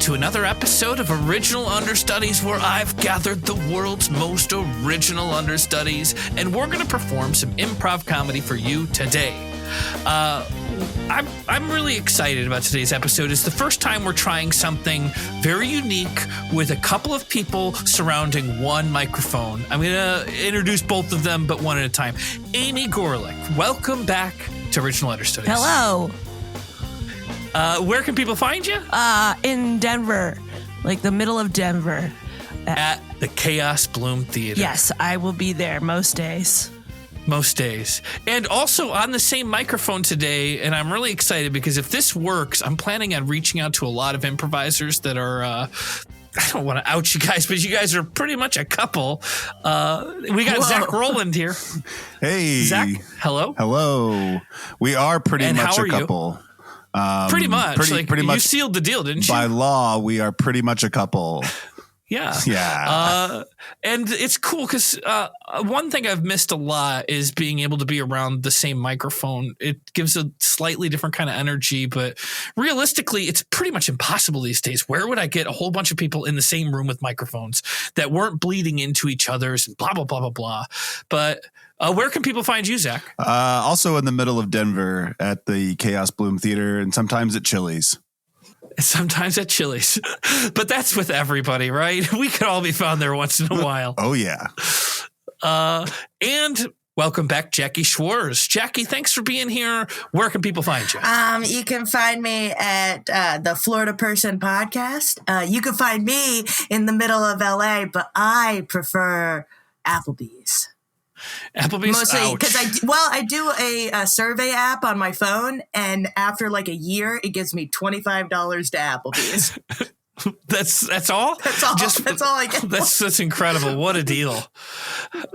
to another episode of Original Understudies, where I've gathered the world's most original understudies, and we're going to perform some improv comedy for you today. I'm really excited about today's episode. It's the first time we're trying something very unique with a couple of people surrounding one microphone. I'm going to introduce both of them, but one at a time. Amey Goerlich, welcome back to Original Understudies. Hello. Where can people find you? In Denver, like the middle of Denver. At the Chaos Bloom Theater. Yes, I will be there most days. Most days. And also on the same microphone today, and I'm really excited because if this works, I'm planning on reaching out to a lot of improvisers that are, I don't want to out you guys, but you guys are pretty much a couple. We got Zak Roland here. Hey. Zak, hello. Hello. We are pretty much a couple. Pretty much. Pretty much. You sealed the deal, didn't you? By law, we are pretty much a couple. Yeah. Yeah. And it's cool because one thing I've missed a lot is being able to be around the same microphone. It gives a slightly different kind of energy, but realistically, it's pretty much impossible these days. Where would I get a whole bunch of people in the same room with microphones that weren't bleeding into each other's and blah, blah, blah, blah, blah. But where can people find you, Zak? Also in the middle of Denver at the Chaos Bloom Theater and sometimes at Chili's. Sometimes at Chili's, but that's with everybody, right? We could all be found there once in a while. Oh, yeah. And welcome back, Jacki Shwarz. Jacki, thanks for being here. Where can people find you? You can find me at the Florida Person Podcast. You can find me in the middle of LA, but I prefer Applebee's. Applebee's? Mostly because I do a survey app on my phone, and after like a year, it gives me $25 to Applebee's. That's all? That's all. That's all I get. That's incredible. What a deal.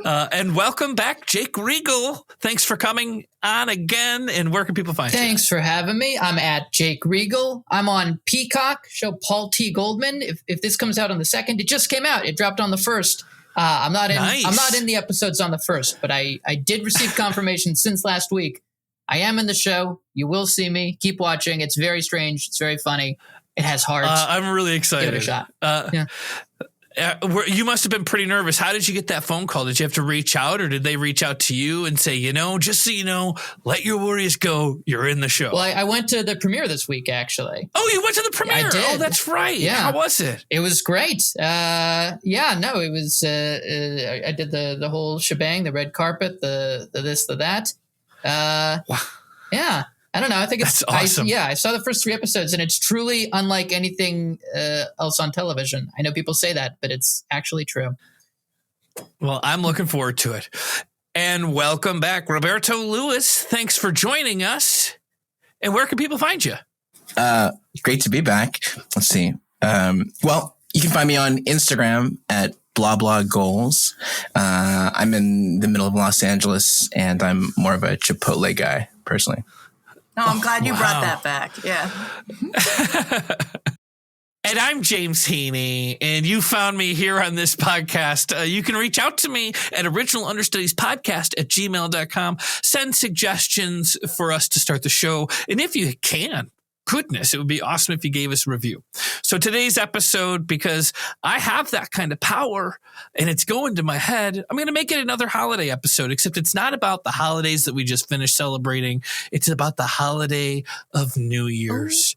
And welcome back, Jake Regal. Thanks for coming on again. And where can people find you? Thanks for having me. I'm at Jake Regal. I'm on Peacock, show Paul T. Goldman. If this comes out on the 2nd, it just came out. It dropped on the 1st. I'm not in the episodes on the 1st, but I did receive confirmation since last week. I am in the show. You will see me. Keep watching. It's very strange. It's very funny. It has heart. I'm really excited. Give it a shot. You must have been pretty nervous. How did you get that phone call? Did you have to reach out, or did they reach out to you and say, just so you know, let your worries go. You're in the show. Well, I went to the premiere this week, actually. Oh, you went to the premiere? I did. Oh, that's right. Yeah. How was it? It was great. It was, I did the whole shebang, the red carpet, the this, the that. Wow. Yeah. I don't know. I think it's awesome. I saw the first 3 episodes, and it's truly unlike anything else on television. I know people say that, but it's actually true. Well, I'm looking forward to it. And welcome back, Roberto Lewis. Thanks for joining us. And where can people find you? Great to be back. Let's see. Well, you can find me on Instagram at blah blah goals. I'm in the middle of Los Angeles, and I'm more of a Chipotle guy personally. No, I'm glad you brought that back. Yeah. And I'm James Heaney, and you found me here on this podcast. You can reach out to me at OriginalUnderstudiesPodcast at gmail.com. Send suggestions for us to start the show. And if you can, goodness, it would be awesome if you gave us a review. So today's episode, because I have that kind of power and it's going to my head, I'm going to make it another holiday episode, except it's not about the holidays that we just finished celebrating. It's about the holiday of New Year's.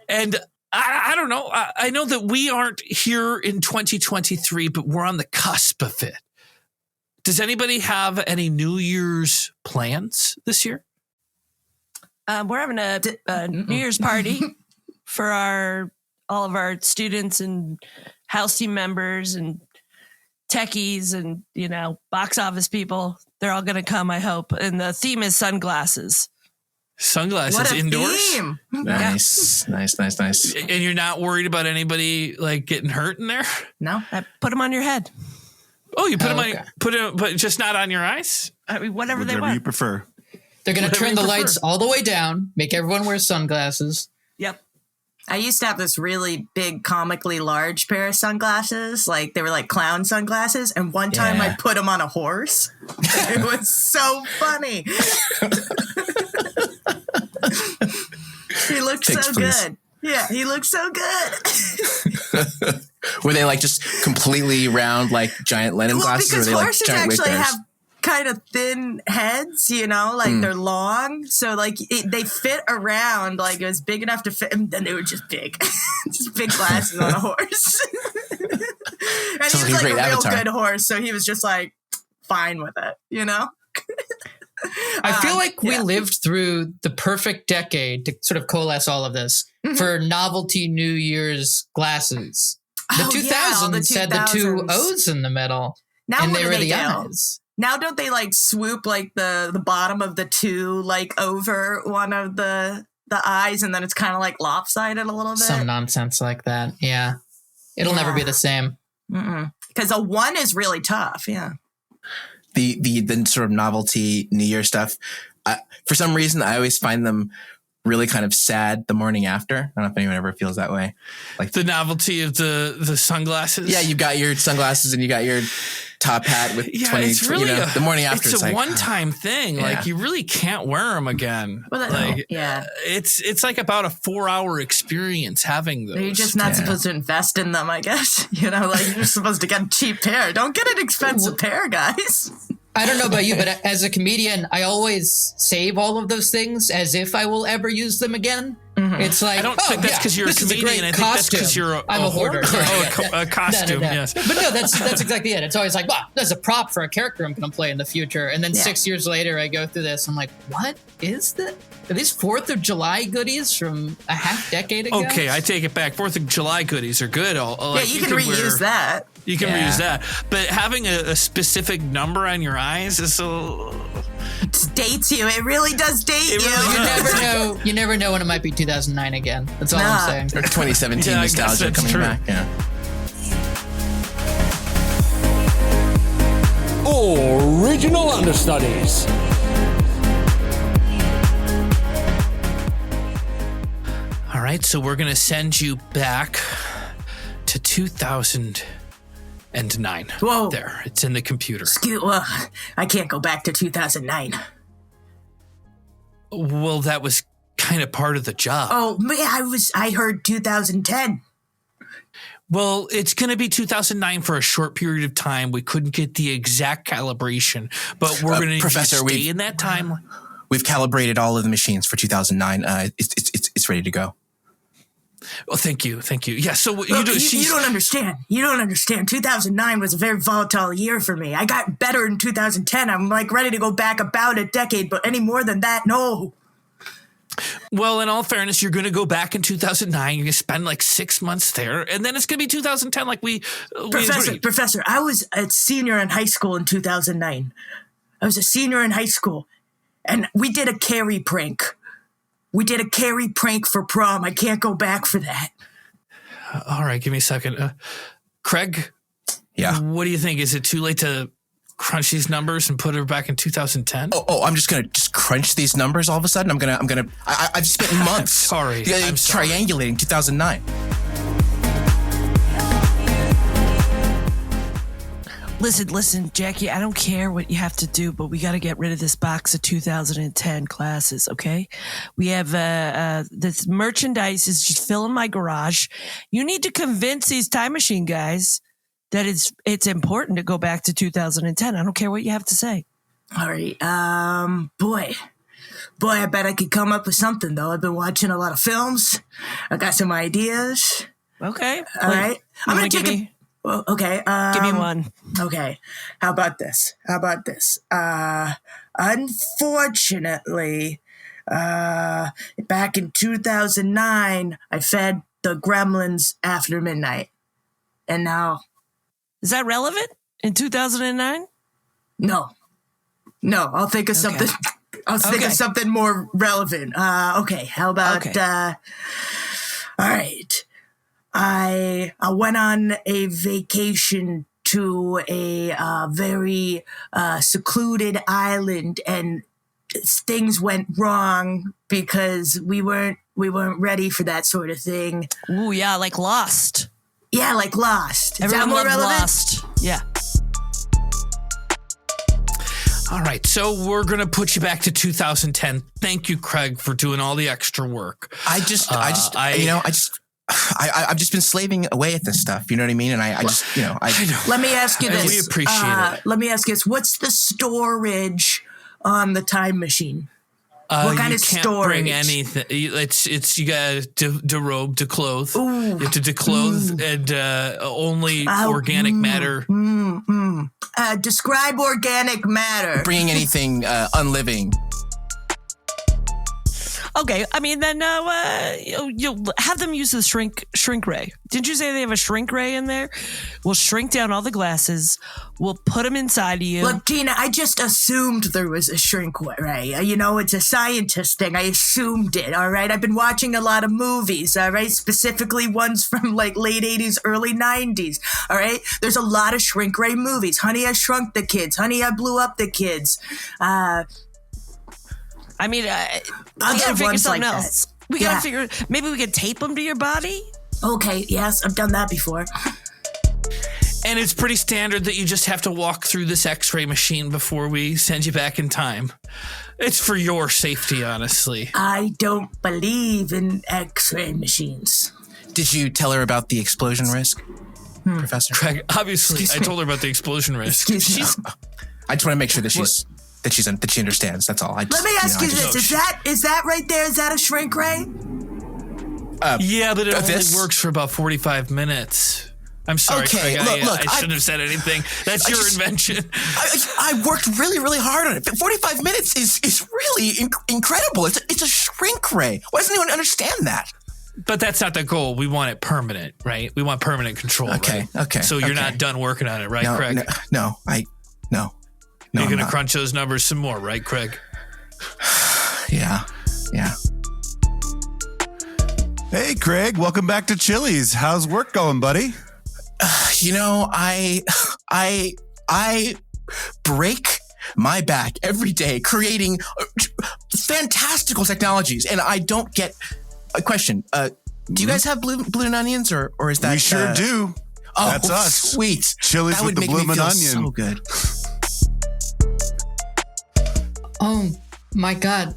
And I don't know. I know that we aren't here in 2023, but we're on the cusp of it. Does anybody have any New Year's plans this year? We're having a New Year's party for all of our students and house team members and techies and, box office people. They're all going to come, I hope. And the theme is sunglasses. Sunglasses what a indoors. Theme. Nice. Yeah. Nice. And you're not worried about anybody getting hurt in there? No. I put them on your head. Oh, you put them, but just not on your eyes? I mean, whatever they Whatever want. you prefer. They're going to turn the lights all the way down, make everyone wear sunglasses. Yep. I used to have this really big, comically large pair of sunglasses. They were like clown sunglasses. And one time I put them on a horse. It was so funny. He looked so good. Yeah, he looked so good. Were they like just completely round, like giant linen glasses? Because or were they horses like giant actually wig-bearers? have kind of thin heads, you know, like they're long. So like they fit around, like it was big enough to fit, and then they were just big. Just big glasses on a horse. And he was like a real avatar. good horse, so he was just like fine with it, you know? I feel like we lived through the perfect decade to sort of coalesce all of this for novelty New Year's glasses. The 2000s had the two O's in the middle, now and what they do were they the do? eyes. Now don't they like swoop like the bottom of the two like over one of the eyes, and then it's kind of like lopsided a little bit? Some nonsense like that. Yeah. It'll never be the same. Because a one is really tough. Yeah. The sort of novelty New Year stuff. For some reason, I always find them really kind of sad the morning after. I don't know if anyone ever feels that way. Like the novelty of the sunglasses. Yeah, you got your sunglasses and you got your top hat with 20. It's really the morning after. It's a like, one-time thing. Yeah. Like you really can't wear them again. Well, like yeah, it's like about a 4-hour experience having those. You're just not supposed to invest in them, I guess. You know, like you're supposed to get a cheap pair. Don't get an expensive pair, guys. I don't know about you, but as a comedian, I always save all of those things as if I will ever use them again. It's like, I don't think that's because you're a comedian. I think that's because you're I'm a hoarder. A costume, No. yes. But no, that's exactly it. It's always like, wow, there's a prop for a character I'm going to play in the future. And then 6 years later, I go through this. I'm like, what is that? Are these 4th of July goodies from a half decade ago? Okay, I take it back. 4th of July goodies are good. You can reuse that. You can reuse that. But having a specific number on your eyes is so... It dates you. It really does date you. You never know when it might be 2009 again. That's all I'm saying. Or 2017 nostalgia coming back. Yeah. Original Understudies. All right, so we're going to send you back to 2009. Whoa. There, it's in the computer. I can't go back to 2009. Well, that was kind of part of the job. Oh, I heard 2010. Well, it's going to be 2009 for a short period of time. We couldn't get the exact calibration, but we're going to stay in that time. We've calibrated all of the machines for 2009. It's ready to go. Well, thank you. Yeah, so you don't understand. You don't understand. 2009 was a very volatile year for me. I got better in 2010. I'm like ready to go back about a decade, but any more than that, no. Well, in all fairness, you're going to go back in 2009. You're going to spend like 6 months there, and then it's going to be 2010 like we Professor, I was a senior in high school in 2009. I was a senior in high school, and we did a carry prank. We did a carry prank for prom. I can't go back for that. All right, give me a second. Craig? Yeah? What do you think? Is it too late to crunch these numbers and put her back in 2010? Oh, I'm just going to crunch these numbers all of a sudden? I've spent months I'm sorry. triangulating 2009. Listen, Jackie, I don't care what you have to do, but we got to get rid of this box of 2010 classes, okay? We have this merchandise is just filling my garage. You need to convince these time machine guys that it's important to go back to 2010. I don't care what you have to say. All right. Boy, I bet I could come up with something, though. I've been watching a lot of films. I got some ideas. Okay. All right. I'm going to take me. Well, okay. Give me one. Okay. How about this? Unfortunately, back in 2009, I fed the gremlins after midnight. And now... Is that relevant in 2009? No, I'll think of something. I'll think of something more relevant. Okay. How about, all right. I went on a vacation to a very secluded island, and things went wrong because we weren't ready for that sort of thing. Ooh, yeah, like Lost. Yeah, like Lost. Is Everyone that more loved relevant? Lost. Yeah. All right, so we're going to put you back to 2010. Thank you, Craig, for doing all the extra work. I've just been slaving away at this stuff. You know what I mean? And I just, you know, Let me ask you this. We appreciate it. Let me ask you this. What's the storage on the time machine? What kind of storage? You can't bring anything. It's you got to derobe, declothe. Ooh. You have to declothe and only organic matter. Describe organic matter. bringing anything unliving. Okay, I mean, then you'll have them use the shrink ray. Didn't you say they have a shrink ray in there? We'll shrink down all the glasses. We'll put them inside of you. Look, Tina, I just assumed there was a shrink ray. You know, it's a scientist thing. I assumed it, all right? I've been watching a lot of movies, all right? Specifically ones from like late 80s, early 90s, all right? There's a lot of shrink ray movies. Honey, I Shrunk the Kids. Honey, I Blew Up the Kids. I mean, we gotta figure something else. We gotta figure, maybe we could tape them to your body? Okay, yes, I've done that before. And it's pretty standard that you just have to walk through this x-ray machine before we send you back in time. It's for your safety, honestly. I don't believe in x-ray machines. Did you tell her about the explosion risk, Professor? Craig, obviously, I told her about the explosion risk. Excuse me. I just want to make sure that she understands. That's all. Let me ask you this: is that right there? Is that a shrink ray? Yeah, but it only works for about 45 minutes. I'm sorry, Okay, Craig. look, I shouldn't have said anything. That's your invention. I worked really, really hard on it. 45 minutes is really incredible. It's a shrink ray. Why doesn't anyone understand that? But that's not the goal. We want it permanent, right? We want permanent control. Okay, right? okay. So you're not done working on it, right, Craig? No. You're going to crunch those numbers some more, right, Craig? Yeah. Hey, Craig, welcome back to Chili's. How's work going, buddy? You know, I break my back every day creating fantastical technologies, and I don't get a question. Do you guys have bloomin' onions, or is that? We sure do. Oh, that's us. Sweet. Chili's that with would the make me bloomin' feel onion. so good. Oh my God.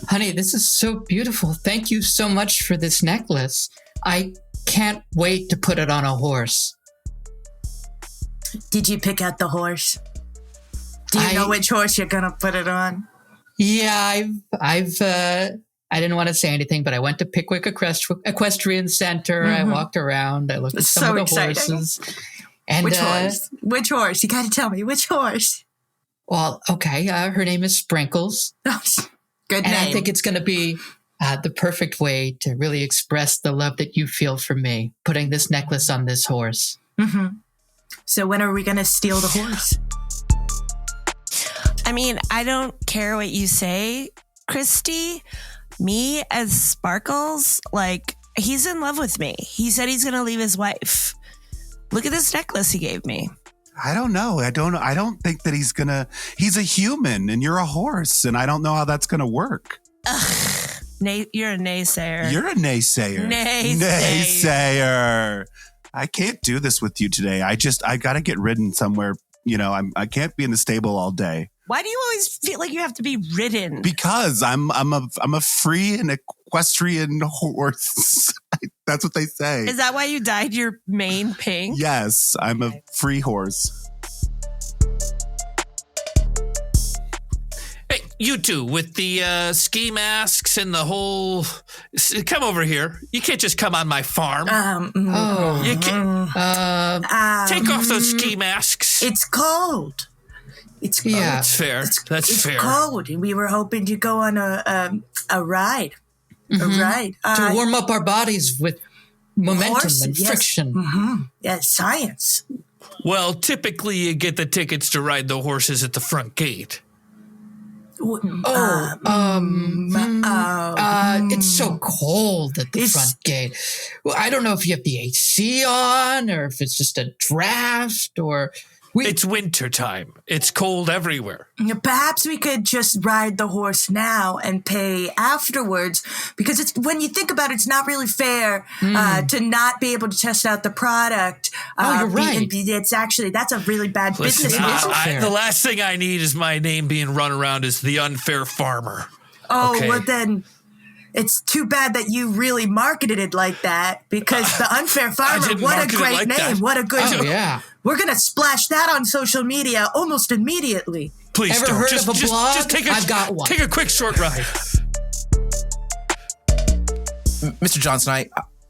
Honey, this is so beautiful. Thank you so much for this necklace. I can't wait to put it on a horse. Did you pick out the horse? Do you know which horse you're gonna put it on? Yeah, I didn't want to say anything, but I went to Pickwick Equestrian Center. I walked around. I looked at some of the horses. And which horse? Which horse? You got to tell me which horse. Well, okay. Her name is Sprinkles. Good and name. I think it's going to be the perfect way to really express the love that you feel for me, putting this necklace on this horse. Mm-hmm. So when are we going to steal the horse? I mean, I don't care what you say, Christy. Me as Sparkles, like, he's in love with me. He said he's going to leave his wife. Look at this necklace he gave me. I don't know. I don't think that he's a human and you're a horse, and I don't know how that's gonna work. Ugh. You're a naysayer. You're a naysayer. Naysayer. I can't do this with you today. I got to get ridden somewhere. You know, I can't be in the stable all day. Why do you always feel like you have to be ridden? Because I'm a free and equestrian horse. That's what they say. Is that why you dyed your mane pink? Yes, I'm a free horse. Hey, you two with the ski masks and the whole. Come over here. You can't just come on my farm. You can't. Take off those ski masks. It's cold. It's cold. Yeah, that's fair. It's fair. It's cold, and we were hoping to go on a ride. Mm-hmm. A ride to warm up our bodies with momentum and friction. Mm-hmm. Yeah, science. Well, typically you get the tickets to ride the horses at the front gate. It's so cold at the front gate. Well, I don't know if you have the AC on or if it's just a draft or It's winter time. It's cold everywhere. Perhaps we could just ride the horse now and pay afterwards, because it's, when you think about it, it's not really fair to not be able to test out the product. You're right. It's actually, that's a really bad business model. The last thing I need is my name being run around as the unfair farmer. Oh, okay. Well then, it's too bad that you really marketed it like that, because the unfair farmer, what a great name. That. What a good name. Yeah. We're going to splash that on social media almost immediately. Please Ever don't. heard of a blog? Just I've got one. Take a quick short ride. Mr. Johnson,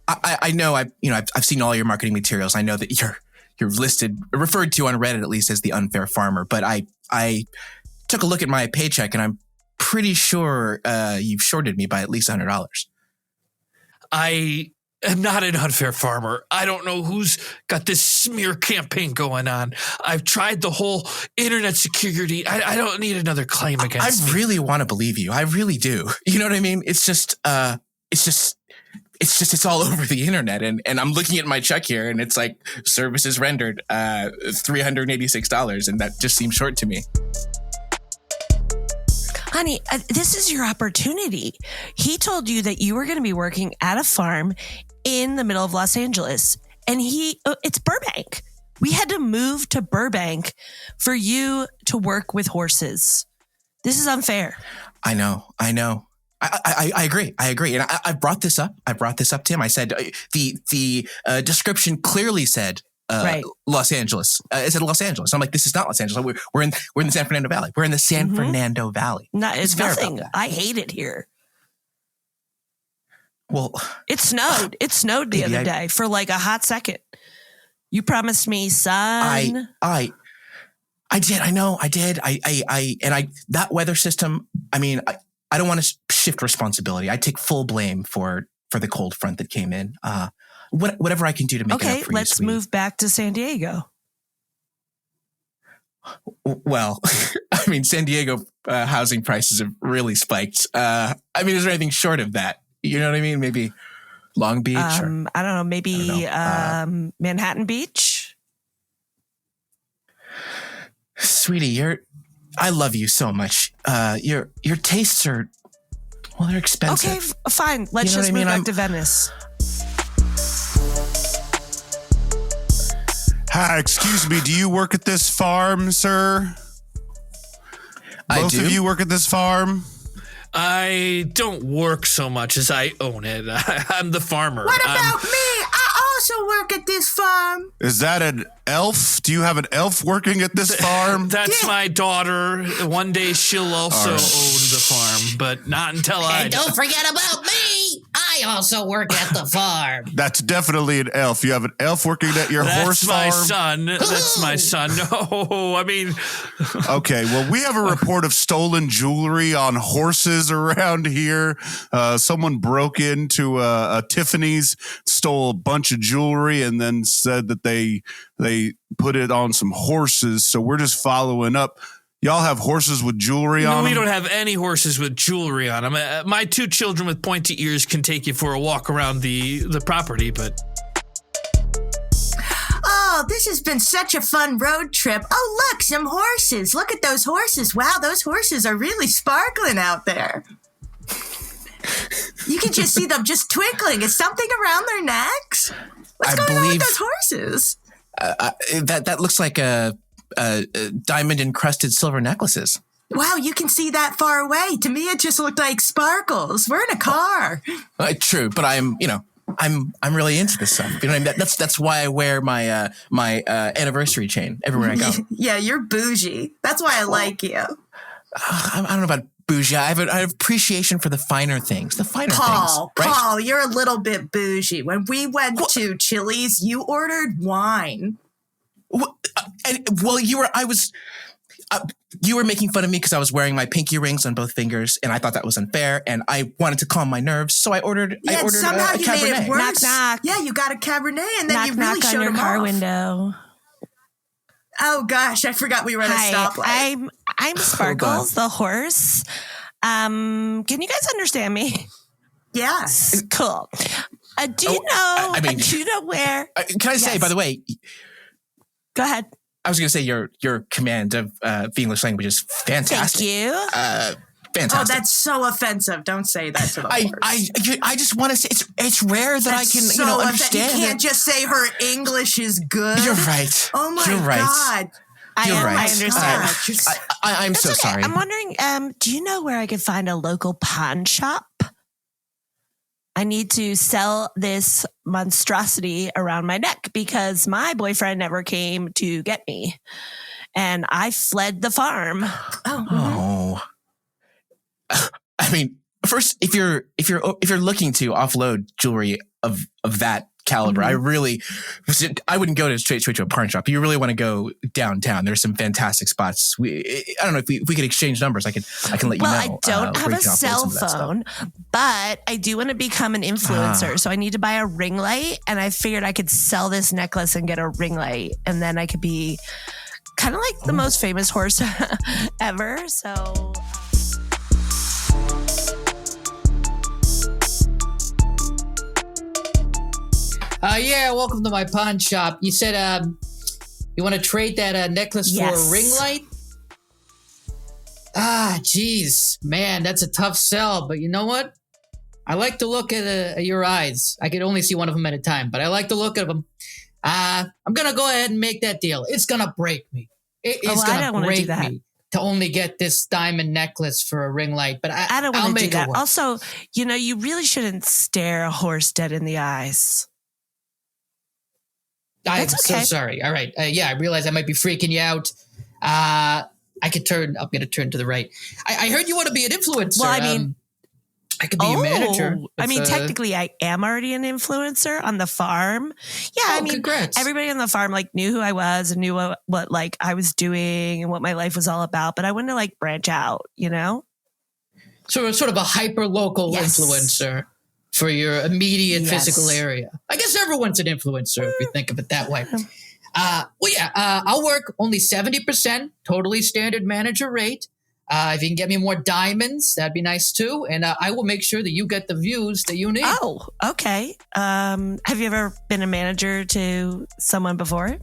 I know I've seen all your marketing materials. I know that you're referred to on Reddit at least as the unfair farmer, but I took a look at my paycheck and I'm pretty sure you've shorted me by at least $100. I am not an unfair farmer. I don't know who's got this smear campaign going on. I've tried the whole internet security. I don't need another claim against me. I really want to believe you. I really do. You know what I mean? It's all over the internet, and I'm looking at my check here, and it's like services rendered $386, and that just seems short to me. Honey, this is your opportunity. He told you that you were going to be working at a farm in the middle of Los Angeles, and it's Burbank. We had to move to Burbank for you to work with horses. This is unfair. I know. I agree. And I brought this up. To him. I said the description clearly said right. Los Angeles. It said Los Angeles. I'm like, this is not Los Angeles. We're in the San Fernando Valley. We're in the San Fernando Valley. It's nothing. I hate it here. Well, it snowed. It snowed the other day for like a hot second. You promised me sun. I did. I know. I did. That weather system. I mean, I don't want to shift responsibility. I take full blame for the cold front that came in. Whatever I can do to make it up for you. Okay, let's move back to San Diego. Well, I mean, San Diego housing prices have really spiked. I mean, is there anything short of that? You know what I mean? Maybe Long Beach? I don't know. Maybe Manhattan Beach? Sweetie, I love you so much. Your tastes are, well, they're expensive. Okay, fine. Let's just move back to Venice. Hi, excuse me. Do you work at this farm, sir? Both of you work at this farm? I don't work so much as I own it. I'm the farmer. What about me? I also work at this farm. Is that an elf? Do you have an elf working at this farm? That's my daughter. One day she'll also own the farm, but not until I... And don't forget about me. I also work at the farm. That's definitely an elf. You have an elf working at your horse farm? That's my son. No, I mean... Okay, well, we have a report of stolen jewelry on horses around here. Someone broke into a Tiffany's, stole a bunch of jewelry, and then said that they put it on some horses. So we're just following up. Y'all have horses with jewelry on them? No, we don't have any horses with jewelry on them. My 2 children with pointy ears can take you for a walk around the property, but... Oh, this has been such a fun road trip. Oh, look, some horses. Look at those horses. Wow, those horses are really sparkling out there. You can just see them just twinkling. Is something around their necks? What's going on with those horses? That looks like a diamond-encrusted silver necklaces. Wow, you can see that far away. To me, it just looked like sparkles. We're in a car. True, but I'm really into this stuff. You know what I mean? That's why I wear my my anniversary chain everywhere I go. Yeah, you're bougie. That's why I like you. I don't know about bougie. I have appreciation for the finer things. Things. Right? Paul, you're a little bit bougie. When we went to Chili's, you ordered wine. You were making fun of me because I was wearing my pinky rings on both fingers, and I thought that was unfair, and I wanted to calm my nerves, so I ordered. Somehow you Cabernet. made it worse. Knock, knock. Yeah, you got a Cabernet, and then you really showed on your him car off. window. Oh gosh, I forgot we were at a stoplight. I'm Sparkles, the horse. Can you guys understand me? Yeah, cool. Do you know? Do you know where? Can I say, by the way? Go ahead. I was going to say your command of the English language is fantastic. Thank you. Fantastic. Oh, that's so offensive. Don't say that to the horse. I just want to say it's rare that I can understand. You can't just say her English is good. You're right. Oh my You're right. God. I understand. I'm so sorry. I'm wondering, do you know where I could find a local pawn shop? I need to sell this monstrosity around my neck because my boyfriend never came to get me. And I fled the farm. Oh. I mean, first, if you're looking to offload jewelry of that caliber, I wouldn't go straight to a pawn shop. You really want to go downtown. There's some fantastic spots. I don't know if we could exchange numbers. I can let you know. Well, I don't have a cell phone, but I do want to become an influencer. So I need to buy a ring light, and I figured I could sell this necklace and get a ring light, and then I could be kind of like the most famous horse ever. So. Yeah, welcome to my pawn shop. You said you want to trade that necklace for a ring light? Geez. Man, that's a tough sell. But you know what? I like to look at your eyes. I can only see one of them at a time, but I like to look at them. I'm going to go ahead and make that deal. It's going to break me. It's going to break me to only get this diamond necklace for a ring light. But I don't want to do that. Work. Also, you really shouldn't stare a horse dead in the eyes. I'm so sorry. All right. I realize I might be freaking you out. I'm going to turn to the right. I heard you want to be an influencer. Well, I mean, I could be a manager. Technically I am already an influencer on the farm. Yeah. Congrats. Everybody on the farm knew who I was and knew what I was doing and what my life was all about, but I wanted to branch out, So sort of a hyper local influencer. For your immediate physical area. I guess everyone's an influencer if you think of it that way. I'll work only 70%, totally standard manager rate. If you can get me more diamonds, that'd be nice too. And I will make sure that you get the views that you need. Oh, okay. Have you ever been a manager to someone before?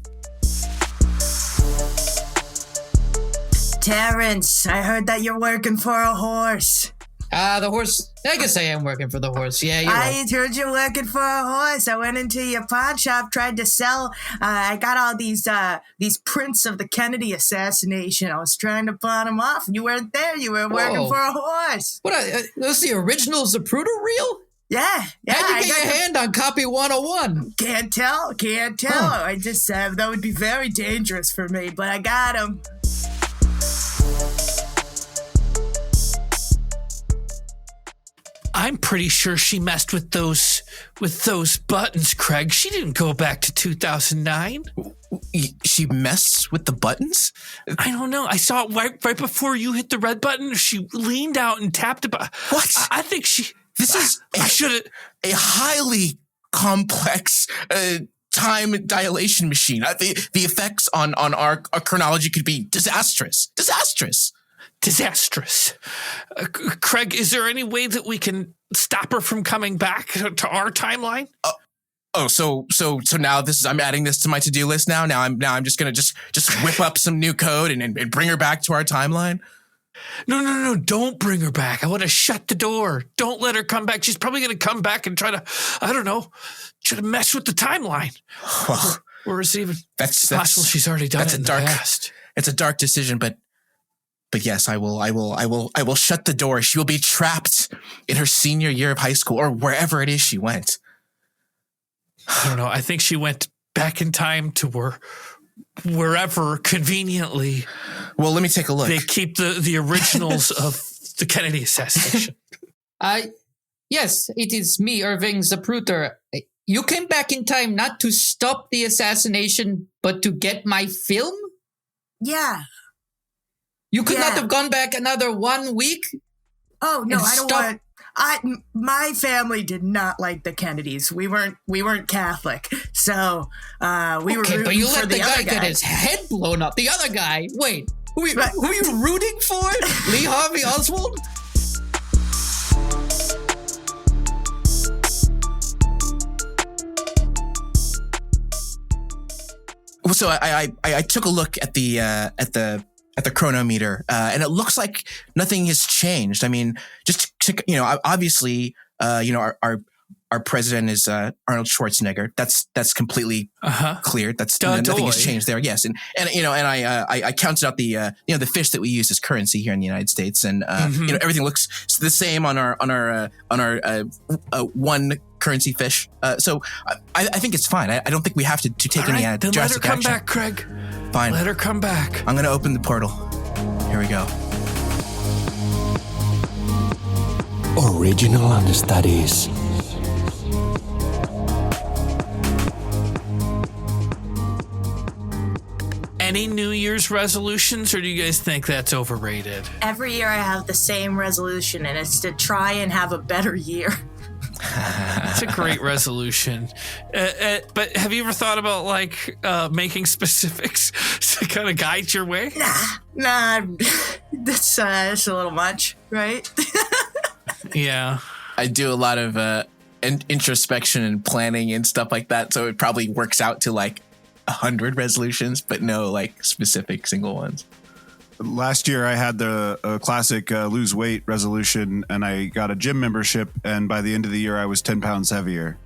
Terrence, I heard that you're working for a horse. The horse. I guess I am working for the horse. Yeah, you're right. I heard you're working for a horse. I went into your pawn shop, tried to sell. I got all these prints of the Kennedy assassination. I was trying to pawn them off. You weren't there. You were working for a horse. What? Those the original Zapruder reel? Yeah. How'd you get your hand on copy 101? Can't tell. Oh. I just that would be very dangerous for me, but I got them. I'm pretty sure she messed with those buttons, Craig. She didn't go back to 2009. She messed with the buttons? I don't know. I saw it right before you hit the red button. She leaned out and tapped a button. What? I think she. This is a highly complex time dilation machine. The effects on our chronology could be disastrous. Craig, is there any way that we can stop her from coming back to our timeline? So now I'm adding this to my to-do list now. Now I'm just gonna just whip up some new code and bring her back to our timeline. No, don't bring her back. I want to shut the door. Don't let her come back. She's probably going to come back and try to mess with the timeline. Well, or is it even that's possible she's already done it in the past? It's a dark decision, but yes, I will shut the door. She will be trapped in her senior year of high school or wherever it is she went. I don't know. I think she went back in time to wherever conveniently. Well, let me take a look. They keep the originals of the Kennedy assassination. Yes, it is me, Irving Zapruder. You came back in time not to stop the assassination, but to get my film? Yeah. You could not have gone back another 1 week? Oh, no, I don't want... my family did not like the Kennedys. We weren't Catholic, so we were rooting but you for let the guy get his head blown up. The other guy, wait, who are you rooting for? Lee Harvey Oswald? so I took a look at the chronometer, and it looks like nothing has changed. I mean, just to, obviously, our president is Arnold Schwarzenegger. That's completely clear. That's nothing has changed there. Yes, and I counted out the the fish that we use as currency here in the United States, and everything looks the same on our one currency fish. So I think it's fine. I don't think we have to take any drastic action. Let her come back, Craig. Fine. Let her come back. I'm going to open the portal. Here we go. Original Understudies. Any New Year's resolutions, or do you guys think that's overrated? Every year I have the same resolution, and it's to try and have a better year. That's a great resolution. But have you ever thought about making specifics to kind of guide your way? Nah, that's a little much, right? Yeah. I do a lot of introspection and planning and stuff like that, so it probably works out to 100 resolutions, but no specific single ones. Last year I had the classic lose weight resolution, and I got a gym membership, and by the end of the year I was 10 pounds heavier.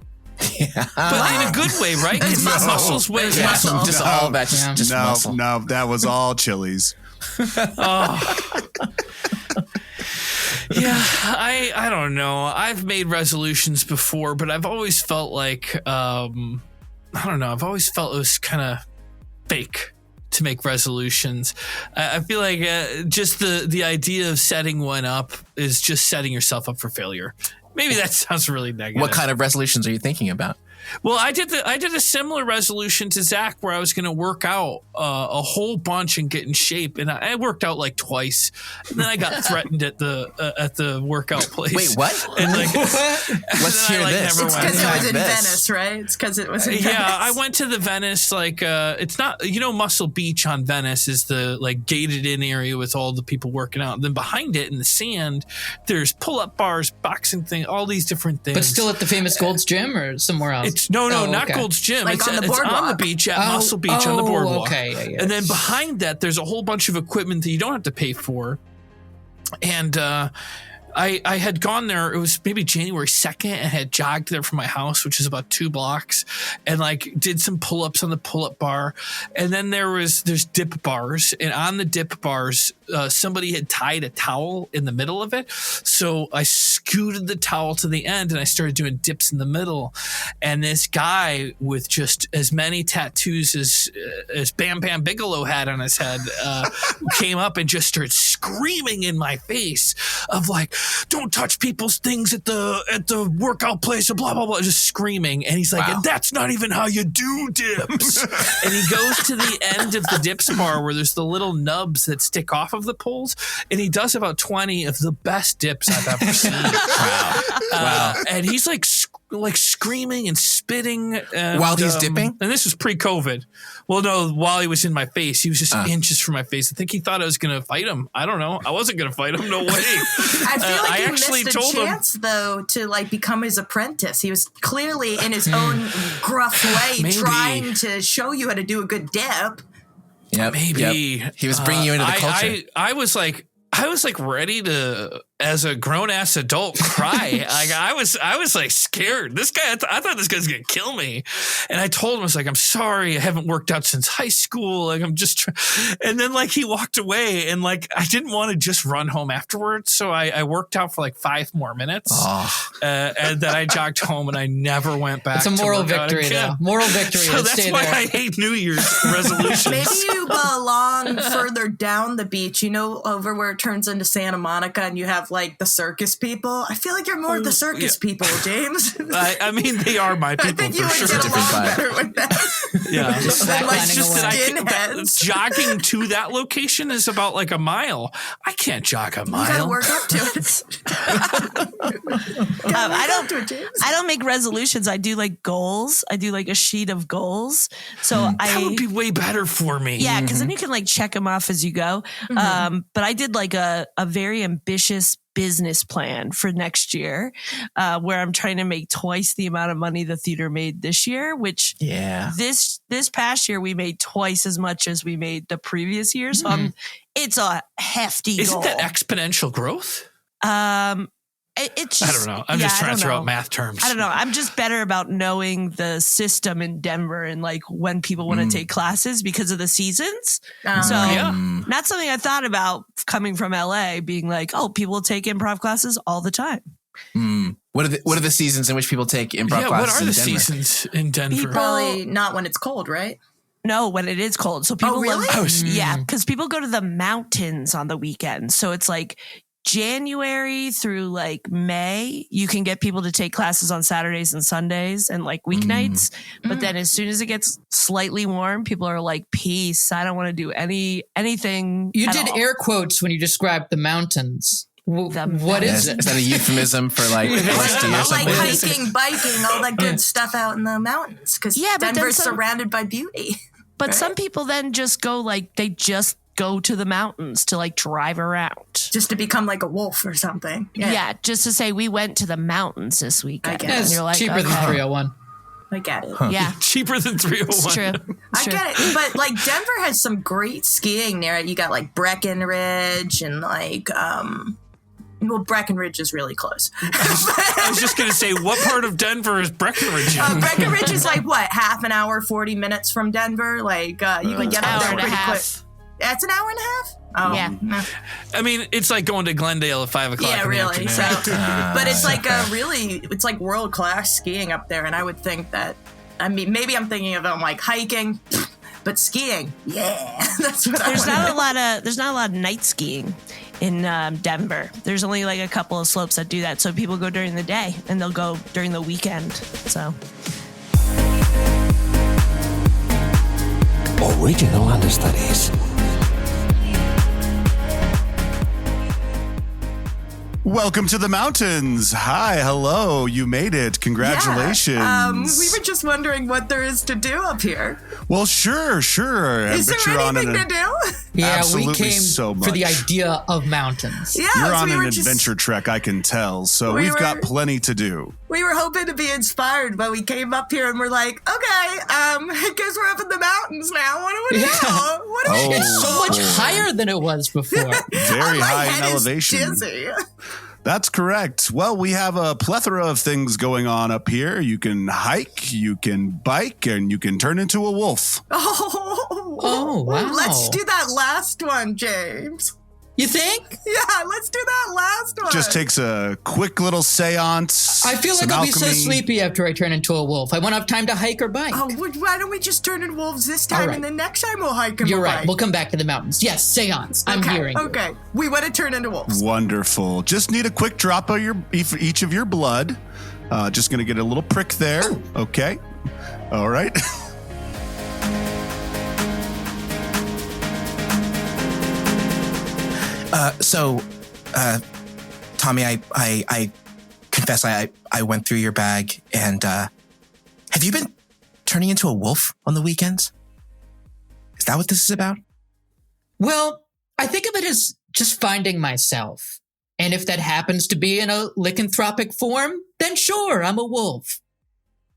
Yeah. But in a good way, right? Because muscles weigh muscle. Just all that. Just muscle. No, that was all Chili's. Oh. Yeah, I don't know. I've made resolutions before, but I've always felt I don't know. I've always felt it was kind of fake to make resolutions. I feel like just the idea of setting one up is just setting yourself up for failure. Maybe that sounds really negative. What kind of resolutions are you thinking about? Well, I did a similar resolution to Zach, where I was going to work out a whole bunch and get in shape, and I worked out twice, and then I got threatened at the workout place. Wait, what? And Let's hear this. It's because it was in Venice, right? It's because it was in Venice. Yeah, I went to the Venice, it's not, Muscle Beach on Venice is the gated in area with all the people working out. And then behind it in the sand, there's pull-up bars, boxing thing, all these different things. But still at the famous Gold's Gym or somewhere else? Not Gold's Gym. It's on the beach at Muscle Beach on the boardwalk. Okay, yeah. And then behind that, there's a whole bunch of equipment that you don't have to pay for. And I had gone there. It was maybe January 2nd, and had jogged there from my house, which is about 2 blocks, and did some pull-ups on the pull-up bar. And then there's dip bars, and on the dip bars, somebody had tied a towel in the middle of it. So I scooted the towel to the end, and I started doing dips in the middle. And this guy with just as many tattoos as Bam Bam Bigelow had on his head came up and just started screaming in my face of don't touch people's things at the workout place, and blah blah blah, just screaming. And he's like, wow. And that's not even how you do dips. And he goes to the end of the dips bar where there's the little nubs that stick off of the poles, and he does about 20 of the best dips I've ever seen. Wow. And he's screaming and spitting while he's dipping. And this was pre-COVID. Well, no, while he was in my face, he was just inches from my face. I think he thought I was going to fight him. I don't know. I wasn't going to fight him. No way. I feel like you missed a chance, though, to become his apprentice. He was clearly in his own gruff way trying to show you how to do a good dip. Yeah, maybe. Yep. He was bringing you into the culture. I was ready to, as a grown ass adult, cry. I was scared. This guy, I thought this guy's gonna kill me. And I told him, I was I'm sorry, I haven't worked out since high school. I'm just, and then he walked away, and I didn't want to just run home afterwards. So I worked out for 5 more minutes, and then I jogged home, and I never went back. It's a moral victory, though. Moral victory. So that's why I hate New Year's resolutions. Maybe you belong further down the beach, over where it turns into Santa Monica, and you have the circus people. I feel like you're more of the circus people, James. I mean, they are my people. I think you for would sure. get along better with that. Yeah, just that jogging to that location is about a mile. I can't jog a mile. You gotta work up to it. I don't make resolutions. I do goals. I do a sheet of goals. So that would be way better for me. Yeah, because then you can check them off as you go. But I did a very ambitious business plan for next year, where I'm trying to make twice the amount of money the theater made this year, which this past year we made twice as much as we made the previous year. So it's a hefty goal. Isn't that exponential growth? It's just, I don't know. I'm just trying to throw out math terms. I don't know. I'm just better about knowing the system in Denver and like when people want to take classes because of the seasons. Not something I thought about coming from LA, being like, oh, people take improv classes all the time. What are the seasons in which people take improv classes? What are the Denver? seasons in Denver? Probably not when it's cold, right? No, when it is cold. So people really? Because people go to the mountains on the weekends. So it's like January through like May, you can get people to take classes on Saturdays and Sundays and like weeknights. But then as soon as it gets slightly warm, people are like, peace. I don't want to do anything. You did air quotes when you described the mountains. What is it? Is that a euphemism for like LSD or something? Like hiking, biking, all that good stuff out in the mountains. Because Denver's surrounded by beauty. But some people then just go like, they just go to the mountains to like drive around. Just to become like a wolf or something. Yeah, just to say we went to the mountains this weekend. And you're like, cheaper than 301. I get it. Yeah. Cheaper than 301. It's true. I get it. But like Denver has some great skiing there. You got like Breckenridge and like Breckenridge is really close. I was just going to say, what part of Denver is Breckenridge in? Breckenridge is like what, half an hour, 40 minutes from Denver? Like you can get up there pretty quick. That's an hour and a half? Oh, yeah. No. I mean, it's like going to Glendale at 5 o'clock. Yeah, in the really. afternoon. But it's like it's like world class skiing up there, and I would think that. I mean, maybe I'm thinking of like hiking, but skiing, yeah, that's what There's not a lot of night skiing in Denver. There's only like a couple of slopes that do that, so people go during the day and they'll go during the weekend. So. Original Understudies. Welcome to the mountains. Hi, hello. You made it. Congratulations. Yeah, we were just wondering what there is to do up here. Well, sure. Is there anything to do? Yeah, we Absolutely came so much. for the idea of mountains. Yeah, You're on an adventure trek, I can tell. So we've got plenty to do. We were hoping to be inspired, but we came up here and we're like, okay, I guess we're up in the mountains now. What do we do? What do we do? It's so much higher than it was before. Very high in head elevation. is dizzy. That's correct. Well, we have a plethora of things going on up here. You can hike, you can bike, and you can turn into a wolf. Oh, wow. Let's do that last one, James. You think? Yeah, let's do that last one. Just takes a quick little seance. I feel like I'll be so sleepy after I turn into a wolf. I won't have time to hike or bike. Oh, why don't we just turn into wolves this time, and then next time we'll hike and You're we'll right. bike. We'll come back to the mountains. Yes, seance. I'm hearing you. Okay, we want to turn into wolves. Wonderful. Just need a quick drop of each of your blood. Just going to get a little prick there. Ooh. Okay. All right. Tommy, I confess I went through your bag, and have you been turning into a wolf on the weekends? Is that what this is about? Well, I think of it as just finding myself. And if that happens to be in a lycanthropic form, then sure, I'm a wolf.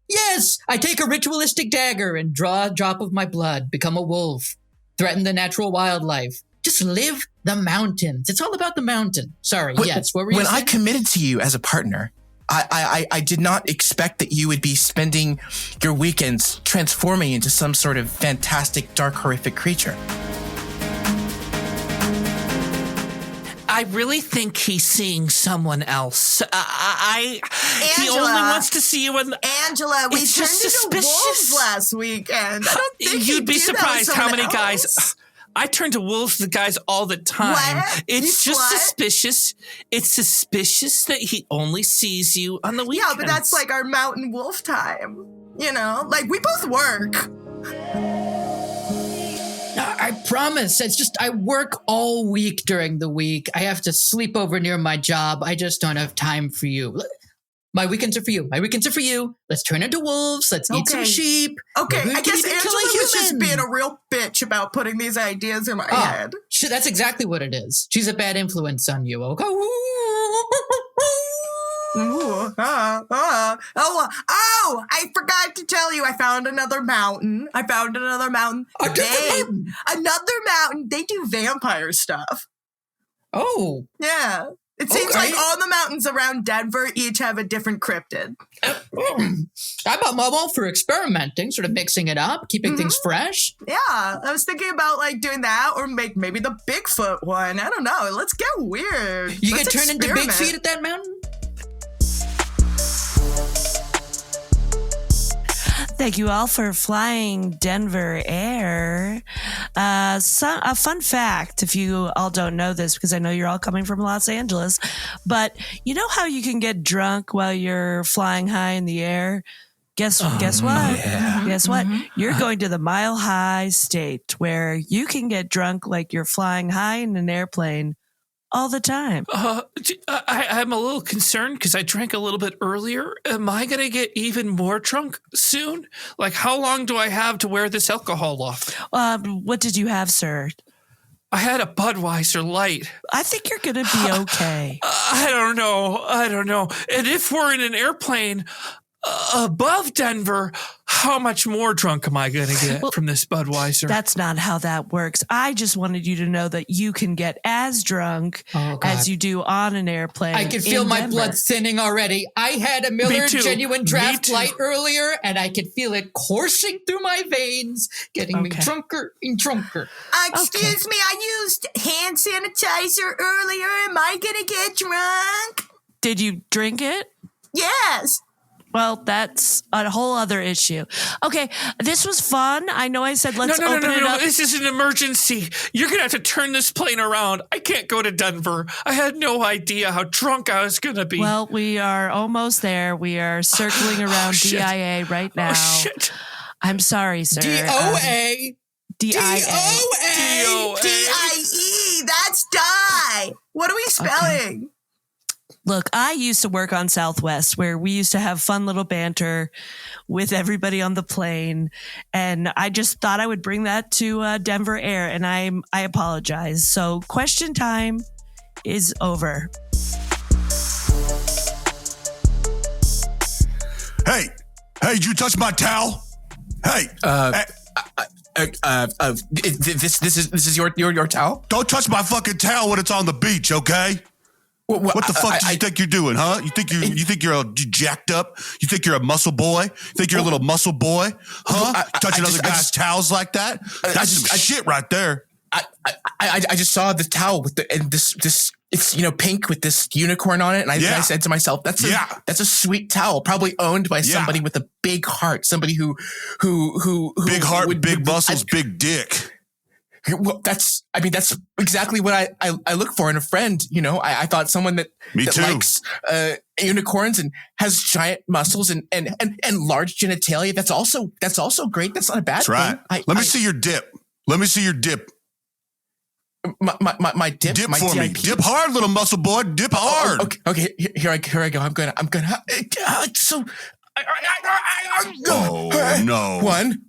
Yes, I take a ritualistic dagger and draw a drop of my blood, become a wolf, threaten the natural wildlife. Just live the mountains. It's all about the mountain. Sorry, yes. What were you saying? When I committed to you as a partner, I did not expect that you would be spending your weekends transforming into some sort of fantastic, dark, horrific creature. I really think he's seeing someone else. He only wants to see you. Angela, we turned into wolves last weekend. I don't think you'd be surprised how many guys. I turn to wolves, the guys, all the time. What? It's just suspicious. It's suspicious that he only sees you on the weekends. Yeah, but that's like our mountain wolf time. You know, like we both work. I promise. It's just I work all week during the week. I have to sleep over near my job. I just don't have time for you. My weekends are for you. My weekends are for you. Let's turn into wolves. Let's eat some sheep. Okay, I guess Angela was just being a real bitch about putting these ideas in my head. That's exactly what it is. She's a bad influence on you. Okay? Ooh, I forgot to tell you, I found another mountain. Another mountain. They do vampire stuff. Oh. Yeah. It seems like all the mountains around Denver each have a different cryptid. I'm all for experimenting, sort of mixing it up, keeping things fresh. Yeah, I was thinking about like doing that or make maybe the Bigfoot one. I don't know. Let's get weird. You get turned into Big Feet at that mountain? Thank you all for flying Denver Air. A fun fact, if you all don't know this, because I know you're all coming from Los Angeles, but you know how you can get drunk while you're flying high in the air? Guess what? Yeah. Guess what? You're going to the Mile High State where you can get drunk like you're flying high in an airplane all the time. I'm a little concerned because I drank a little bit earlier. Am I going to get even more drunk soon? Like, how long do I have to wear this alcohol off? What did you have, sir? I had a Budweiser Light. I think you're going to be okay. I don't know. And if we're in an airplane above Denver, how much more drunk am I going to get from this Budweiser? That's not how that works. I just wanted you to know that you can get as drunk as you do on an airplane. I can feel my blood thinning already. I had a Miller Genuine Draft Light earlier, and I could feel it coursing through my veins, getting me drunker and drunker. Excuse me, I used hand sanitizer earlier. Am I going to get drunk? Did you drink it? Yes. Well, that's a whole other issue. Okay, this was fun. I know I said let's open it up. This is an emergency. You're going to have to turn this plane around. I can't go to Denver. I had no idea how drunk I was going to be. Well, we are almost there. We are circling around DIA right now. Oh, shit. I'm sorry, sir. DOA. DIE. That's die. What are we spelling? Okay. Look, I used to work on Southwest where we used to have fun little banter with everybody on the plane. And I just thought I would bring that to Denver Air. And I apologize. So question time is over. Hey, did you touch my towel? Hey. This is your towel? Don't touch my fucking towel when it's on the beach, okay? What the fuck do you think you're doing, huh? You think you're jacked up? You think you're a muscle boy? You think you're a little muscle boy? Huh? Touching other guys' towels like that? That's some shit right there. I just saw the towel with this it's pink with this unicorn on it, and I said to myself, that's a sweet towel, probably owned by somebody with a big heart, somebody who big heart, big muscles, big dick. Well, that's exactly what I look for in a friend. I thought someone that likes unicorns and has giant muscles and large genitalia. That's also great. That's not a bad thing. Right. Let me see your dip. My dip. Dip my for me. Dip hard, little muscle boy. Dip hard. Okay. Here I go. I'm gonna. So. Oh no! One.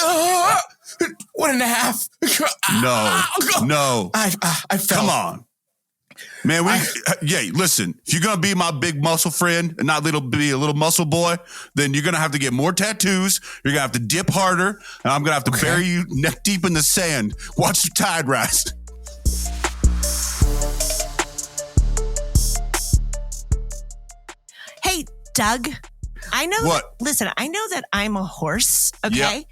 1.5. No. I fell. Come on, man. Listen. If you're gonna be my big muscle friend and not be a little muscle boy, then you're gonna have to get more tattoos. You're gonna have to dip harder, and I'm gonna have to bury you neck deep in the sand. Watch the tide rise. Hey, Doug. I know. What? Listen, I know that I'm a horse, okay? Yep.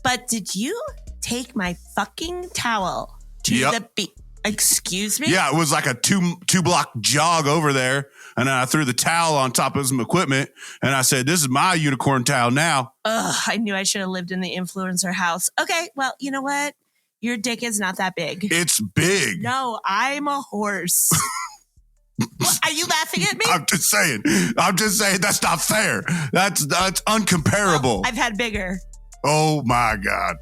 But did you take my fucking towel to the beach? Excuse me? Yeah, it was like a two block jog over there, and then I threw the towel on top of some equipment, and I said, "This is my unicorn towel now." Ugh, I knew I should have lived in the influencer house. Okay, well, you know what? Your dick is not that big. It's big. No, I'm a horse. What, are you laughing at me? I'm just saying that's not fair. That's uncomparable. Oh, I've had bigger. Oh my God.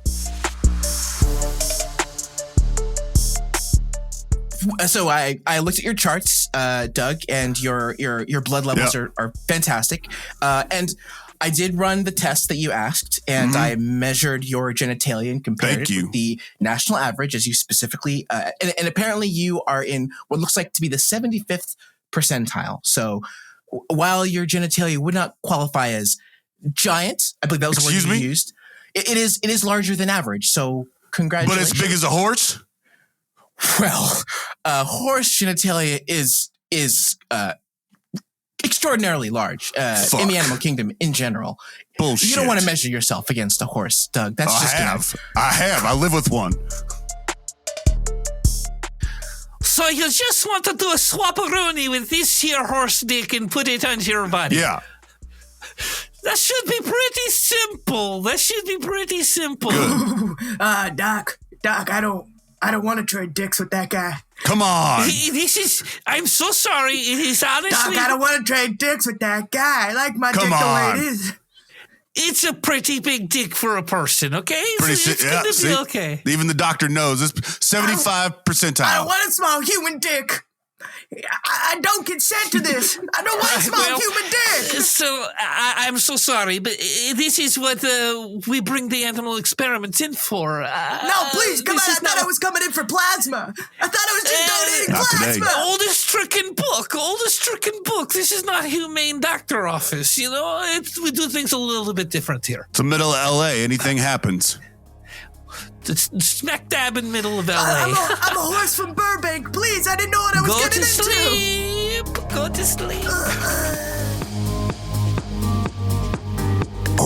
So I looked at your charts, Doug, and your blood levels are fantastic. And I did run the test that you asked, and I measured your genitalia and compared it with the national average, as you specifically, and apparently you are in what looks like to be the 75th percentile. So while your genitalia would not qualify as giant, I believe that was the word you used, it is larger than average. So congratulations. But as big as a horse? Well, horse genitalia is extraordinarily large in the animal kingdom in general. Bullshit. You don't want to measure yourself against a horse, Doug. That's I have. I live with one. So you just want to do a swap-a-rooney with this here horse dick and put it on your body? Yeah. That should be pretty simple. Doc, I don't want to trade dicks with that guy. Come on. I'm so sorry. It is honestly... Doc, I don't want to trade dicks with that guy. I like my dick the way it is. It's a pretty big dick for a person, okay? It's going to be okay. Even the doctor knows. It's 75 percentile. I don't want a small human dick. I don't consent to this. I don't want a small human dick. So I'm so sorry, but this is what we bring the animal experiments in for. No, please, come on. I thought I was coming in for plasma. I thought I was just donating plasma. Oldest stricken book. This is not humane doctor office. You know, we do things a little bit different here. It's the middle of LA. Anything happens. It's smack dab in middle of LA. I'm a horse from Burbank. Please, I didn't know what I was getting into. Go to sleep.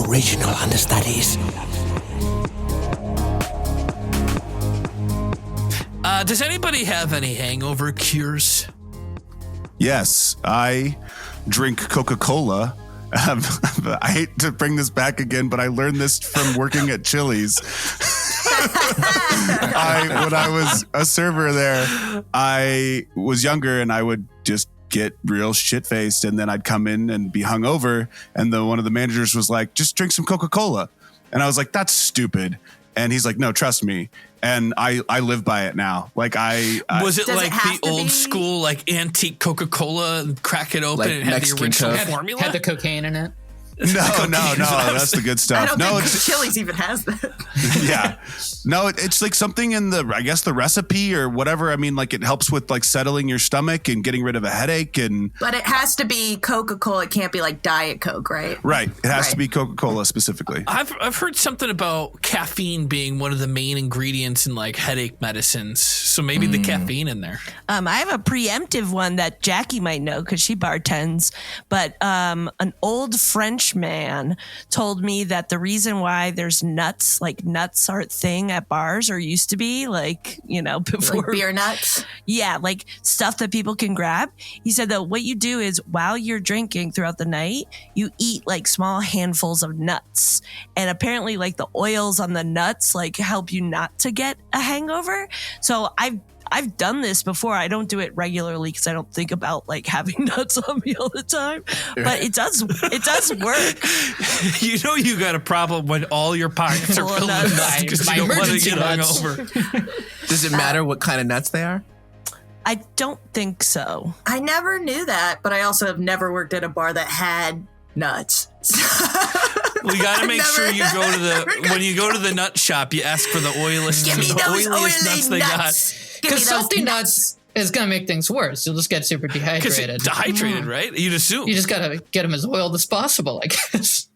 Original Understudies. Does anybody have any hangover cures? Yes, I drink Coca-Cola. I hate to bring this back again, but I learned this from working at Chili's. When I was a server there, I was younger and I would just get real shit-faced, and then I'd come in and be hungover, and one of the managers was like, just drink some Coca-Cola. And I was like, that's stupid. And he's like, no, trust me. And I live by it now. Like was it like the old school, like antique Coca-Cola and crack it open like and it had Mexican the original Coke. Formula? Had the cocaine in it. No, that's the good stuff. I don't think Chili's even has that. Yeah. No, it's like something in the recipe or whatever. I mean, like it helps with like settling your stomach and getting rid of a headache. But it has to be Coca-Cola. It can't be like Diet Coke, right? Right. It has to be Coca-Cola specifically. I've heard something about caffeine being one of the main ingredients in like headache medicines. So maybe the caffeine in there. I have a preemptive one that Jackie might know because she bartends. But an old French man told me that the reason why there's nuts are a thing at bars, or used to be, like, you know, before, like beer nuts. Yeah, like stuff that people can grab. He said that what you do is while you're drinking throughout the night, you eat like small handfuls of nuts, and apparently like the oils on the nuts like help you not to get a hangover. So I've done this before. I don't do it regularly because I don't think about like having nuts on me all the time. But it does work. You know you got a problem when all your pockets are filled with nuts because you don't want to get hungover. Does it matter what kind of nuts they are? I don't think so. I never knew that, but I also have never worked at a bar that had nuts. We got to make sure you go to when you go to the nut shop, you ask for the oiliest nuts they got. Because salty nuts is going to make things worse. You'll just get super dehydrated. Dehydrated, right? You'd assume. You just got to get them as oiled as possible, I guess.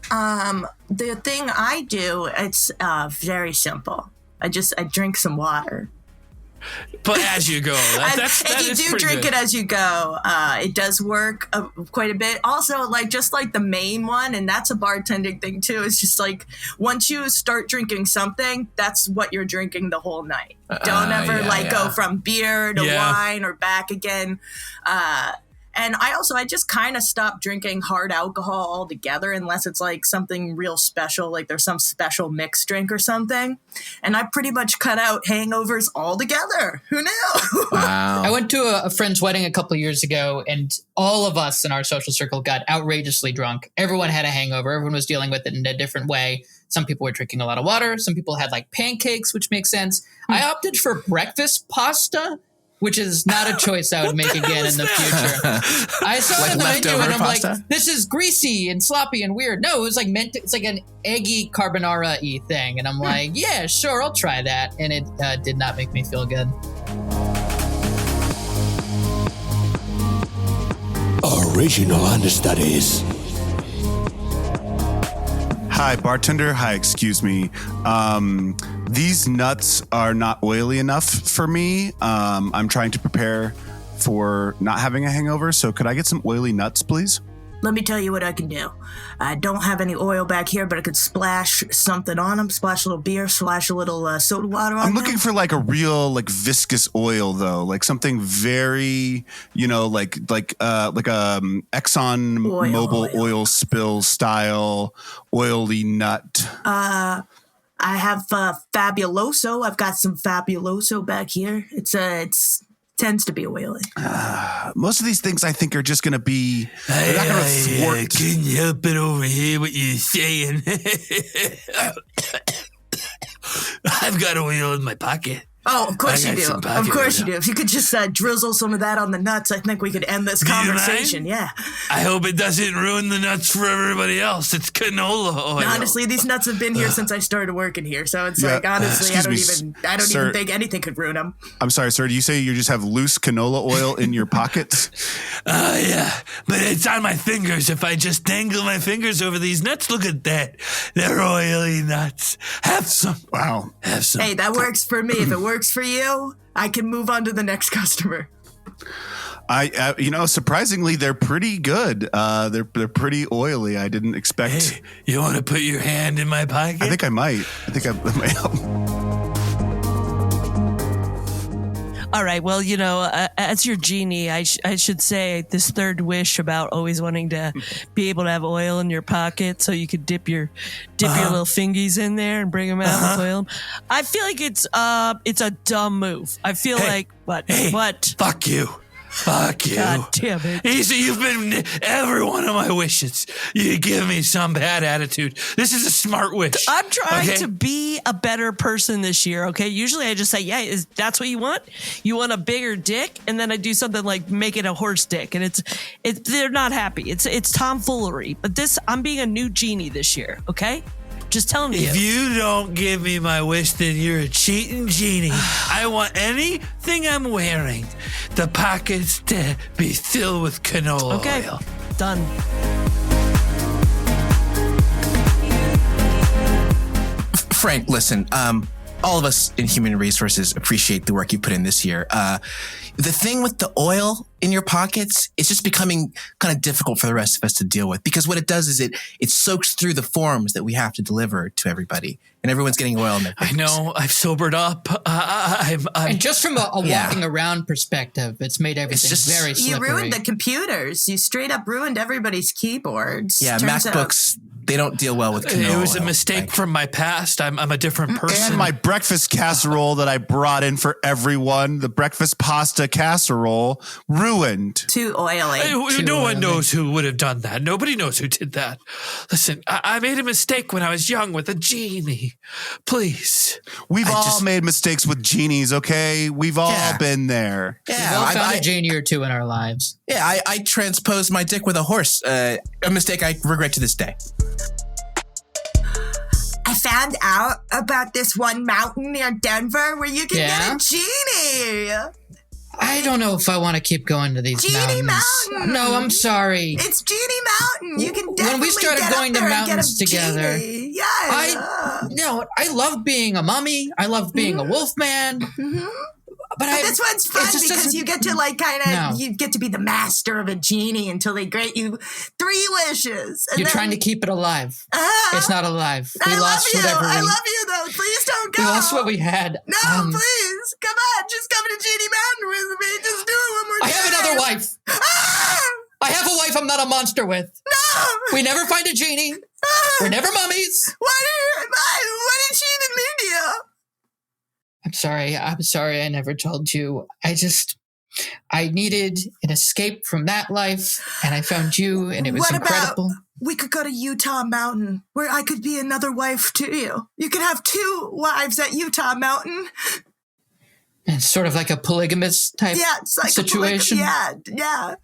The thing I do, it's very simple. I drink some water. But as you go, if you do drink it as you go, it does work quite a bit. Also, just like the main one, and that's a bartending thing too. It's just like once you start drinking something, that's what you're drinking the whole night. Don't ever go from beer to wine or back again. And I just kind of stopped drinking hard alcohol altogether unless it's like something real special, like there's some special mixed drink or something. And I pretty much cut out hangovers altogether. Who knew? Wow. I went to a friend's wedding a couple of years ago, and all of us in our social circle got outrageously drunk. Everyone had a hangover. Everyone was dealing with it in a different way. Some people were drinking a lot of water. Some people had like pancakes, which makes sense. I opted for breakfast pasta which is not a choice I would make again in the future. I saw it on the menu and I'm pasta? like, this is greasy and sloppy and weird. No, it was like it's like an eggy carbonara-y thing. And I'm like, yeah, sure, I'll try that. And it did not make me feel good. Original Understudies. Hi, bartender. Hi, excuse me. These nuts are not oily enough for me. I'm trying to prepare for not having a hangover, so could I get some oily nuts, please? Let me tell you what I can do. I don't have any oil back here, but I could splash something on them. Splash a little beer, splash a little soda water on them. I'm looking for like a real like viscous oil though, like something very, like Exxon Mobil oil spill style oily nut. I have Fabuloso. I've got some Fabuloso back here. It's tends to be oily. Most of these things I think are just going to be. They're not going to thwart. Can you help it over here? What you're saying? I've got oil in my pocket. Oh, of course you do. Of course you do. If you could just drizzle some of that on the nuts, I think we could end this conversation. Yeah. I hope it doesn't ruin the nuts for everybody else. It's canola oil. Honestly, these nuts have been here since I started working here, so it's like honestly, I don't even think anything could ruin them. I'm sorry, sir. Do you say you just have loose canola oil in your pockets? Yeah, but it's on my fingers. If I just dangle my fingers over these nuts, look at that. They're oily nuts. Have some. Wow. Have some. Hey, that works for me. If it works for you, I can move on to the next customer. Surprisingly, they're pretty good. They're pretty oily. I didn't expect. Hey, you want to put your hand in my pocket? I think I might. That might help. All right. Well, as your genie, I should say this third wish about always wanting to be able to have oil in your pocket so you could dip your little fingies in there and bring them out with oil. I feel like it's a dumb move. I feel like what? Fuck you. Fuck you. God damn it. Easy, you've been every one of my wishes. You give me some bad attitude. This is a smart wish. I'm trying to be a better person this year, okay? Usually I just say, yeah, that's what you want? You want a bigger dick? And then I do something like make it a horse dick. And they're not happy. It's tomfoolery. But I'm being a new genie this year, okay? Just telling you. If you don't give me my wish, then you're a cheating genie. I want anything I'm wearing, the pockets to be filled with canola oil. Done. Frank, listen, all of us in human resources appreciate the work you put in this year. The thing with the oil in your pockets, it's just becoming kind of difficult for the rest of us to deal with, because what it does is it soaks through the forms that we have to deliver to everybody, and everyone's getting oil in their fingers. I know. I've sobered up. And just from a walking around perspective, it's made everything very slippery. You ruined the computers. You straight up ruined everybody's keyboards. Yeah, MacBooks. They don't deal well with canola. It was a mistake from my past. I'm a different person. And my breakfast casserole that I brought in for everyone, the breakfast pasta casserole, ruined. Too oily. No one knows who would have done that. Nobody knows who did that. Listen, I made a mistake when I was young with a genie. Please. We've all made mistakes with genies, okay? We've all been there. Yeah, we've all found a genie or two in our lives. Yeah, I transposed my dick with a horse. A mistake I regret to this day. I found out about this one mountain near Denver where you can get a genie. I don't know if I want to keep going to these Genie mountains. Mountain. No, I'm sorry. It's Genie Mountain. You can definitely when we started going to mountains together. Yeah. I love being a mummy. I love being a wolf man. Mm-hmm. But this one's fun because you get to you get to be the master of a genie until they grant you 3 wishes. You're trying to keep it alive. It's not alive. I love you though. Please don't go. We lost what we had. No, please. Come on. Just come to Genie Mountain with me. Just do it one more time. I have another wife. I have a wife I'm not a monster with. No. We never find a genie. We're never mummies. Why did she even leave you? I'm sorry I never told you. I needed an escape from that life, and I found you, and it was incredible. We could go to Utah Mountain, where I could be another wife to you. You could have 2 wives at Utah Mountain. And sort of like a polygamous type it's like situation. Yeah.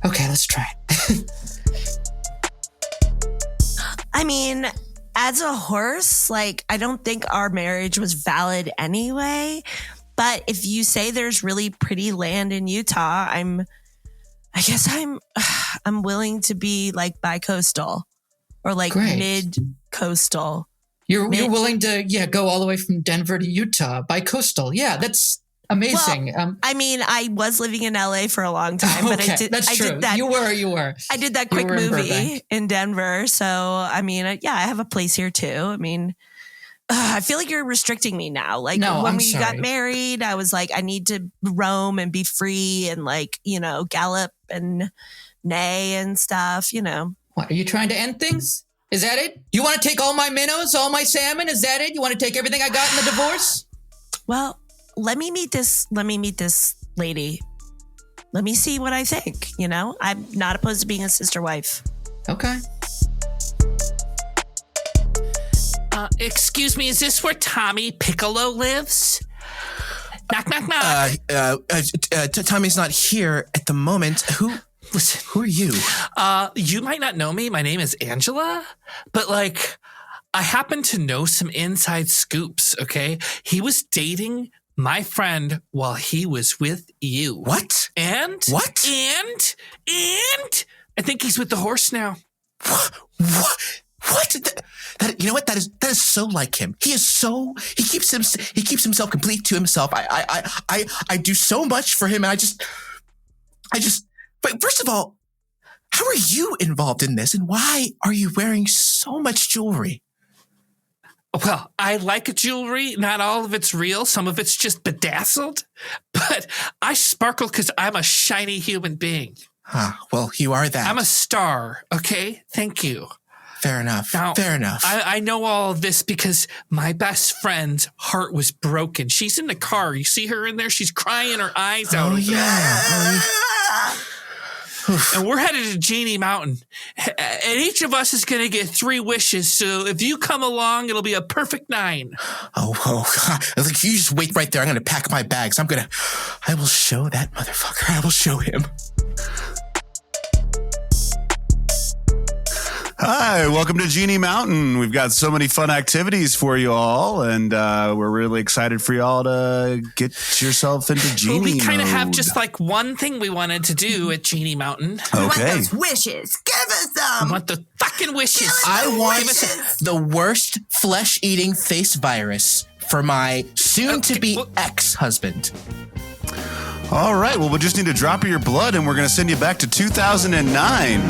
Okay, let's try it. I mean, as a horse, like, I don't think our marriage was valid anyway. But if you say there's really pretty land in Utah, I'm willing to be like bi-coastal or like mid-coastal. You're willing to go all the way from Denver to Utah bi-coastal. Yeah, that's amazing. Well, I mean, I was living in LA for a long time, but I did that. You were. I did that quick movie in Denver, so I mean, I have a place here too. I mean, I feel like you're restricting me now. Like when we got married, I was like, I need to roam and be free and like, gallop and neigh and stuff. What, are you trying to end things? Is that it? You want to take all my minnows, all my salmon? Is that it? You want to take everything I got in the divorce? Well, let me meet this lady. Let me see what I think. I'm not opposed to being a sister wife. Okay. Excuse me, is this where Tommy Piccolo lives? Knock, knock, knock. Tommy's not here at the moment. Listen, who are you? You might not know me. My name is Angela, but like, I happen to know some inside scoops, okay? He was dating my friend while he was with you. What? And? What? And I think he's with the horse now. What? That you know what? That is so like him. He keeps himself complete to himself. I do so much for him, and I just. But first of all, how are you involved in this, and why are you wearing so much jewelry? Well, I like jewelry. Not all of it's real. Some of it's just bedazzled. But I sparkle because I'm a shiny human being. Well, you are that. I'm a star. Okay, thank you. Fair enough. Now, Fair enough. I know all of this because my best friend's heart was broken. She's in the car. You see her in there? She's crying her eyes out. Oh, yeah. And we're headed to Heaney Mountain. And each of us is going to get 3 wishes. So if you come along, it'll be a perfect 9. Oh, God. Like, you just wait right there. I'm going to pack my bags. I will show that motherfucker. I will show him. Hi, welcome to Heaney Mountain. We've got so many fun activities for you all, and we're really excited for y'all to get yourself into Heaney. Well, we kind of have just like one thing we wanted to do at Heaney Mountain. We want those wishes. Give us them. We want the fucking wishes. I want the worst flesh-eating face virus for my soon-to-be ex-husband. All right, well, we just need a drop of your blood, and we're going to send you back to 2009.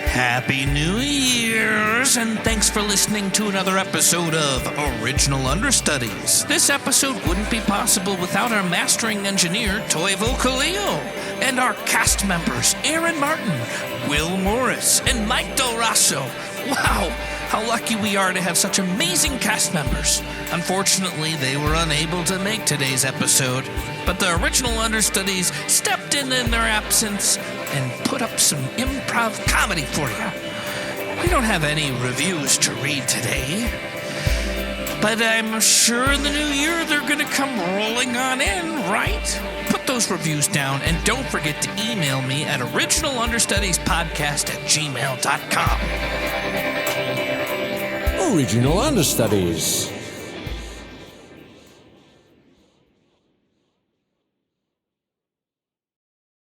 Happy New Year's, and thanks for listening to another episode of Original Understudies. This episode wouldn't be possible without our mastering engineer, Toivo Khalil, and our cast members, Aaron Martin, Will Morris, and Mike Del Rosso. Wow, how lucky we are to have such amazing cast members. Unfortunately, they were unable to make today's episode, but the Original Understudies stepped in their absence and put up some improv comedy for you. We don't have any reviews to read today, but I'm sure in the new year they're going to come rolling on in, right? Put those reviews down, and don't forget to email me at OriginalUnderstudiesPodcast@gmail.com. Original Understudies.